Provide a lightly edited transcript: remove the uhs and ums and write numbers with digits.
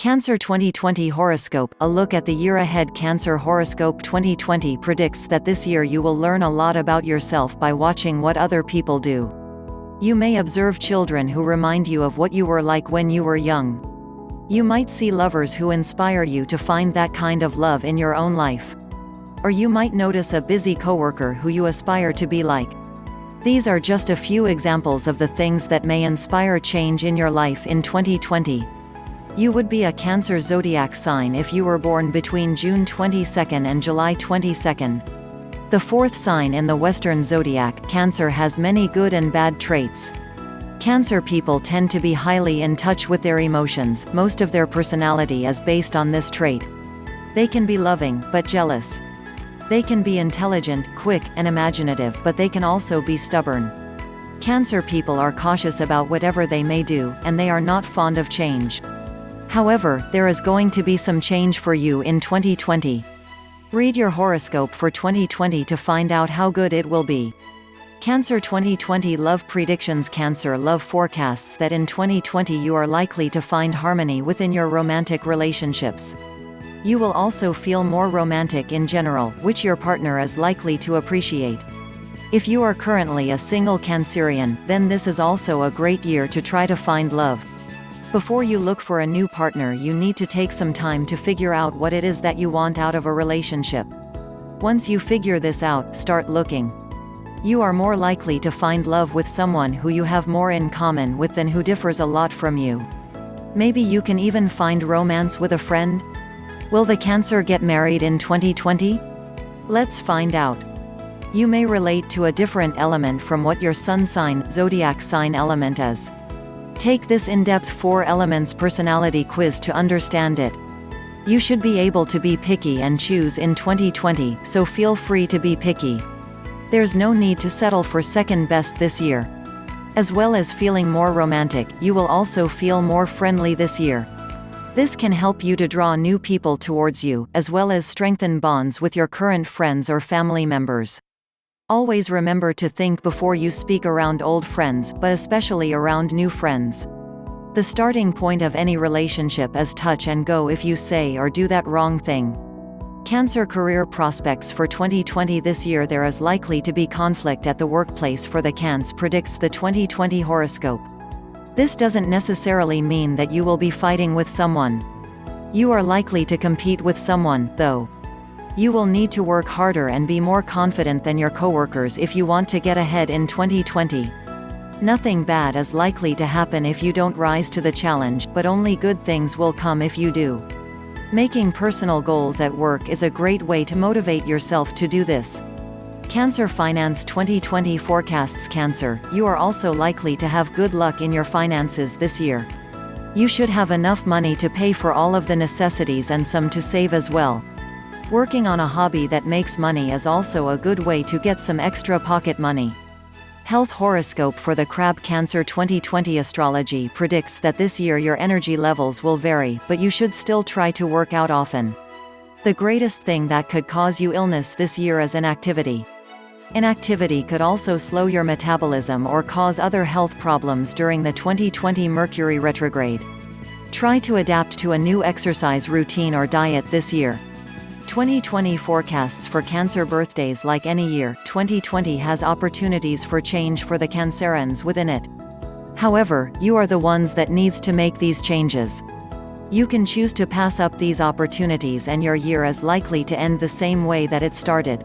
Cancer 2020 Horoscope. A look at the year ahead. Cancer Horoscope 2020 predicts that this year you will learn a lot about yourself by watching what other people do. You may observe children who remind you of what you were like when you were young. You might see lovers who inspire you to find that kind of love in your own life. Or you might notice a busy coworker who you aspire to be like. These are just a few examples of the things that may inspire change in your life in 2020. You would be a Cancer zodiac sign if you were born between June 22 and July 22. The fourth sign in the Western zodiac, Cancer, has many good and bad traits. Cancer people tend to be highly in touch with their emotions. Most of their personality is based on this trait. They can be loving, but jealous. They can be intelligent, quick, and imaginative, but they can also be stubborn. Cancer people are cautious about whatever they may do, and they are not fond of change. However, there is going to be some change for you in 2020. Read your horoscope for 2020 to find out how good it will be. Cancer 2020 Love Predictions. Cancer love forecasts that in 2020 you are likely to find harmony within your romantic relationships. You will also feel more romantic in general, which your partner is likely to appreciate. If you are currently a single Cancerian, then this is also a great year to try to find love. Before you look for a new partner, you need to take some time to figure out what it is that you want out of a relationship. Once you figure this out, start looking. You are more likely to find love with someone who you have more in common with than who differs a lot from you. Maybe you can even find romance with a friend? Will the Cancer get married in 2020? Let's find out. You may relate to a different element from what your sun sign, zodiac sign element is. Take this in-depth 4 elements personality quiz to understand it. You should be able to be picky and choose in 2020, so feel free to be picky. There's no need to settle for second best this year. As well as feeling more romantic, you will also feel more friendly this year. This can help you to draw new people towards you, as well as strengthen bonds with your current friends or family members. Always remember to think before you speak around old friends, but especially around new friends. The starting point of any relationship is touch and go if you say or do that wrong thing. Cancer career prospects for 2020. This year there is likely to be conflict at the workplace for the Cancer, predicts the 2020 horoscope. This doesn't necessarily mean that you will be fighting with someone. You are likely to compete with someone, though. You will need to work harder and be more confident than your coworkers if you want to get ahead in 2020. Nothing bad is likely to happen if you don't rise to the challenge, but only good things will come if you do. Making personal goals at work is a great way to motivate yourself to do this. Cancer Finance 2020 forecasts. Cancer, you are also likely to have good luck in your finances this year. You should have enough money to pay for all of the necessities and some to save as well. Working on a hobby that makes money is also a good way to get some extra pocket money. Health horoscope for the Crab. Cancer 2020 astrology predicts that this year your energy levels will vary, but you should still try to work out often. The greatest thing that could cause you illness this year is inactivity. Inactivity could also slow your metabolism or cause other health problems during the 2020 Mercury retrograde. Try to adapt to a new exercise routine or diet this year. 2020 forecasts for Cancer birthdays. Like any year, 2020 has opportunities for change for the Cancerians within it. However, you are the ones that needs to make these changes. You can choose to pass up these opportunities and your year is likely to end the same way that it started.